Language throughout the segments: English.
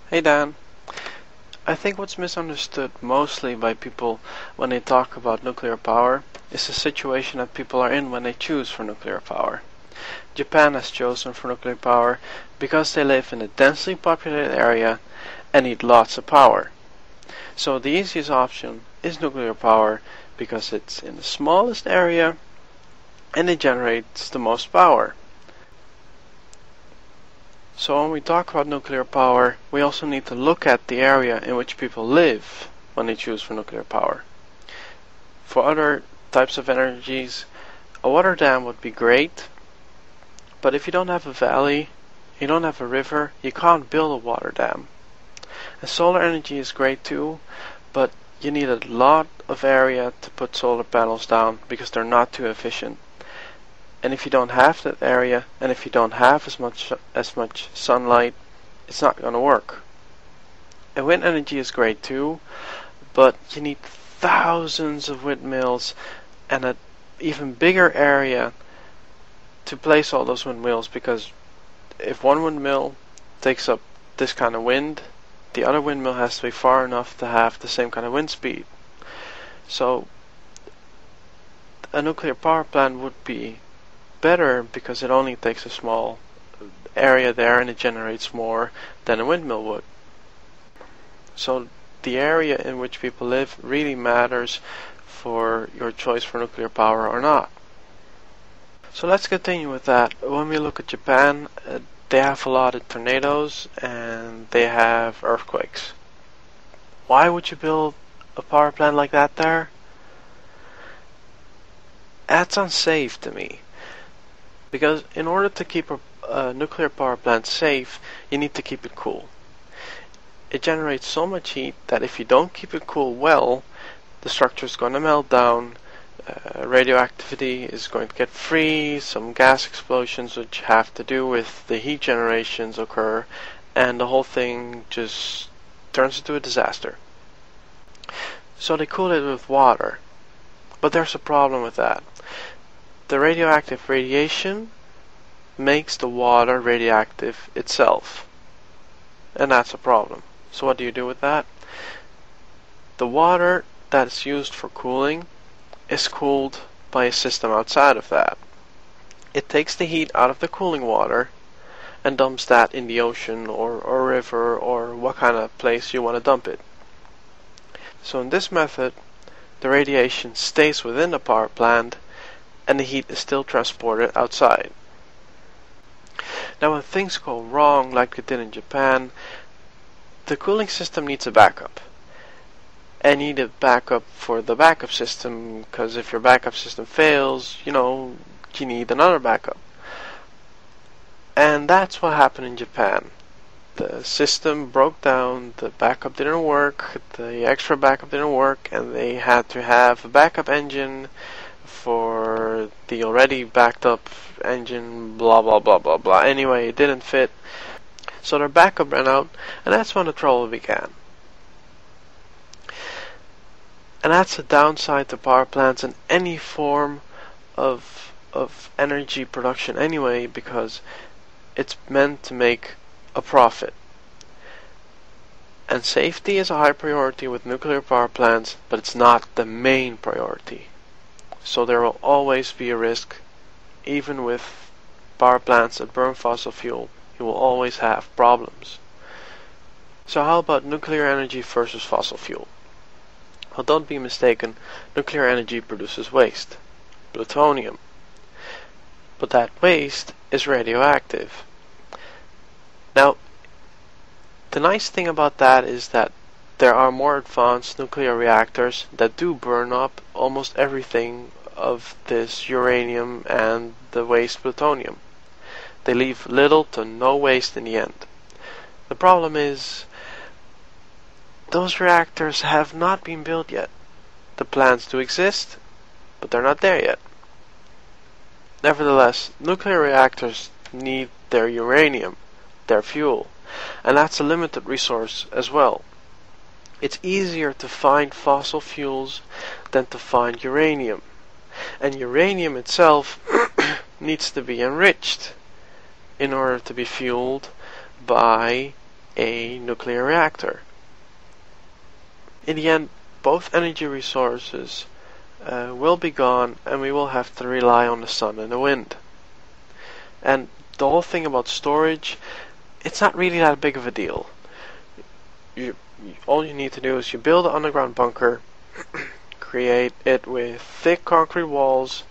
Hey Dan, I think what's misunderstood mostly by people when they talk about nuclear power is the situation that people are in when they choose for nuclear power. Japan has chosen for nuclear power because they live in a densely populated area and need lots of power. So the easiest option is nuclear power because it's in the smallest area and it generates the most power. So when we talk about nuclear power, we also need to look at the area in which people live when they choose for nuclear power. For other types of energies, a water dam would be great, but if you don't have a valley, you don't have a river, you can't build a water dam. And solar energy is great too, but you need a lot of area to put solar panels down because they're not too efficient. And if you don't have that area, and if you don't have as much sunlight, it's not going to work. And wind energy is great too, but you need thousands of windmills and an even bigger area to place all those windmills, because if one windmill takes up this kind of wind, the other windmill has to be far enough to have the same kind of wind speed. So a nuclear power plant would be better because it only takes a small area there and it generates more than a windmill would. So the area in which people live really matters for your choice for nuclear power or not. So let's continue with that. When we look at Japan, they have a lot of tornadoes and they have earthquakes. Why would you build a power plant like that there? That's unsafe to me. Because in order to keep a nuclear power plant safe, you need to keep it cool. It generates so much heat that if you don't keep it cool well, the structure is going to melt down, radioactivity is going to get free, some gas explosions which have to do with the heat generations occur, and the whole thing just turns into a disaster. So they cool it with water. But there's a problem with that. The radioactive radiation makes the water radioactive itself. And that's a problem. So what do you do with that? The water that is used for cooling is cooled by a system outside of that. It takes the heat out of the cooling water and dumps that in the ocean or river or what kind of place you want to dump it. So in this method, the radiation stays within the power plant and the heat is still transported outside. Now when things go wrong like it did in Japan, the cooling system needs a backup. And you need a backup for the backup system, because if your backup system fails, you need another backup. And that's what happened in Japan. The system broke down, the backup didn't work, the extra backup didn't work, and they had to have a backup engine for the already backed up engine, blah blah blah blah blah. Anyway, it didn't fit. So their backup ran out, and that's when the trouble began. And that's a downside to power plants and any form of energy production anyway, because it's meant to make a profit. And safety is a high priority with nuclear power plants, but it's not the main priority. So there will always be a risk. Even with power plants that burn fossil fuel, you will always have problems. So how about nuclear energy versus fossil fuel? Well, don't be mistaken, nuclear energy produces waste, plutonium. But that waste is radioactive. Now, the nice thing about that is that there are more advanced nuclear reactors that do burn up almost everything of this uranium and the waste plutonium. They leave little to no waste in the end. The problem is, those reactors have not been built yet. The plans do exist, but they're not there yet. Nevertheless, nuclear reactors need their uranium, their fuel, and that's a limited resource as well. It's easier to find fossil fuels than to find uranium. And uranium itself needs to be enriched in order to be fueled by a nuclear reactor. In the end, both energy resources will be gone, and we will have to rely on the sun and the wind. And the whole thing about storage, it's not really that big of a deal. All you need to do is you build an underground bunker, create it with thick concrete walls,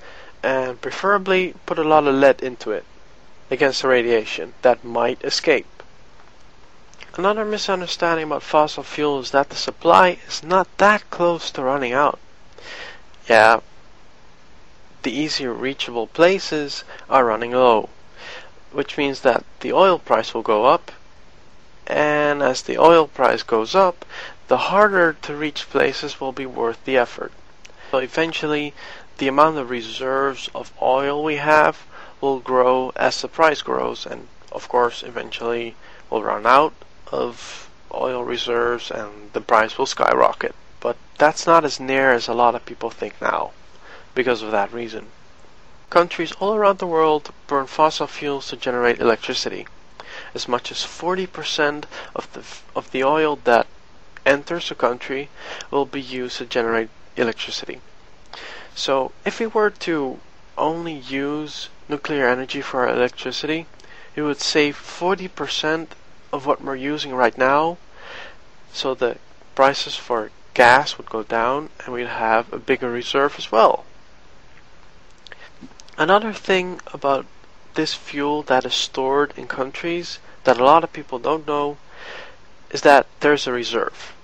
and preferably put a lot of lead into it against the radiation that might escape. Another misunderstanding about fossil fuel is that the supply is not that close to running out. Yeah, the easier reachable places are running low, which means that the oil price will go up, and as the oil price goes up, the harder to reach places will be worth the effort. So eventually, the amount of reserves of oil we have will grow as the price grows, and of course eventually we'll run out of oil reserves and the price will skyrocket. But that's not as near as a lot of people think now, because of that reason. Countries all around the world burn fossil fuels to generate electricity. As much as 40% of the oil that enters a country will be used to generate electricity. So if we were to only use nuclear energy for our electricity, it would save 40% of what we're using right now, so the prices for gas would go down and we'd have a bigger reserve as well. Another thing about this fuel that is stored in countries that a lot of people don't know is that there's a reserve.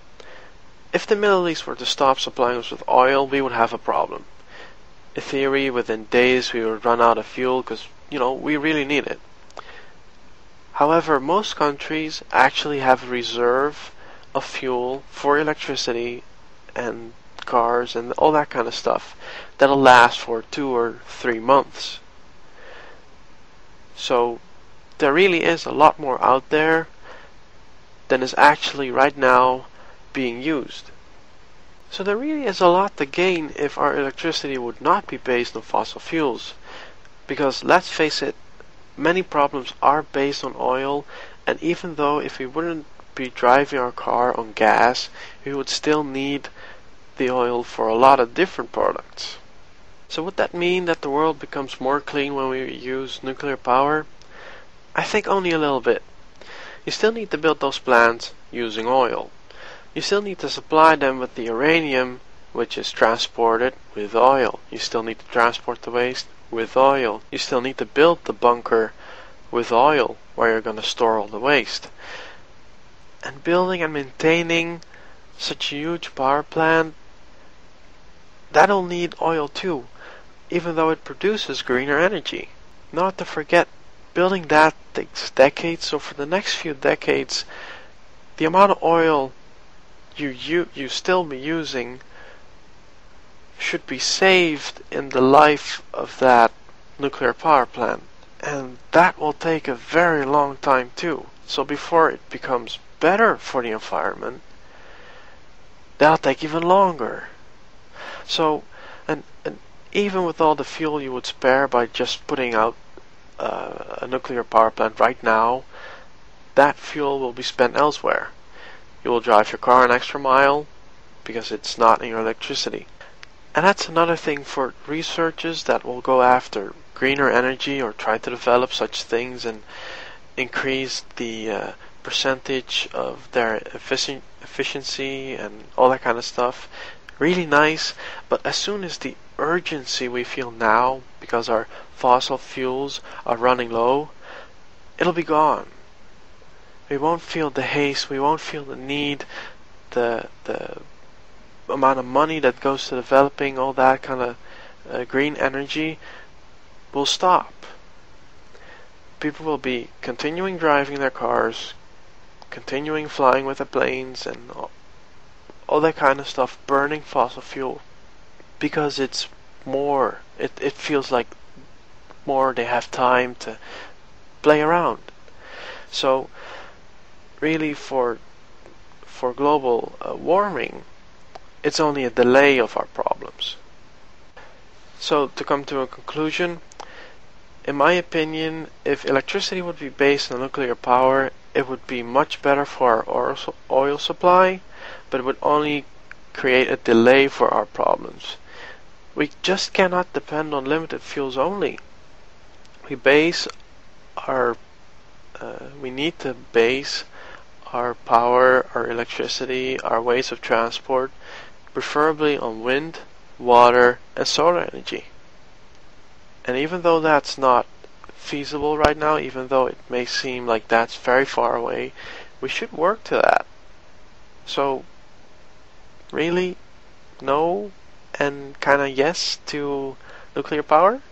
If the Middle East were to stop supplying us with oil, we would have a problem. In theory, within days we would run out of fuel because, we really need it. However, most countries actually have a reserve of fuel for electricity and cars and all that kind of stuff that'll last for 2 or 3 months. So there really is a lot more out there than is actually right now being used. So there really is a lot to gain if our electricity would not be based on fossil fuels. Because let's face it, many problems are based on oil, and even though if we wouldn't be driving our car on gas, we would still need the oil for a lot of different products. So would that mean that the world becomes more clean when we use nuclear power? I think only a little bit. You still need to build those plants using oil. You still need to supply them with the uranium, which is transported with oil. You still need to transport the waste with oil. You still need to build the bunker with oil where you're going to store all the waste. And building and maintaining such a huge power plant, that'll need oil too, even though it produces greener energy. Not to forget, building that takes decades, so for the next few decades, the amount of oil you still be using should be saved in the life of that nuclear power plant. And that will take a very long time too. So before it becomes better for the environment, that'll take even longer. So, and even with all the fuel you would spare by just putting out a nuclear power plant right now, that fuel will be spent elsewhere. You will drive your car an extra mile because it's not in your electricity. And that's another thing for researchers that will go after greener energy or try to develop such things and increase the percentage of their efficiency and all that kind of stuff. Really nice, but as soon as the urgency we feel now because our fossil fuels are running low, it'll be gone. We won't feel the haste, we won't feel the need, the amount of money that goes to developing all that kind of green energy will stop. People will be continuing driving their cars, continuing flying with the planes and all that kind of stuff, burning fossil fuel. Because it's more, it feels like more they have time to play around. So really for global warming, it's only a delay of our problems. So to come to a conclusion, In my opinion, if electricity would be based on nuclear power, it would be much better for our oil supply, but it would only create a delay for our problems. We just cannot depend on limited fuels only. We need to base our power, our electricity, our ways of transport, preferably on wind, water, and solar energy. And even though that's not feasible right now, even though it may seem like that's very far away, we should work to that. So, really, no and kinda yes to nuclear power?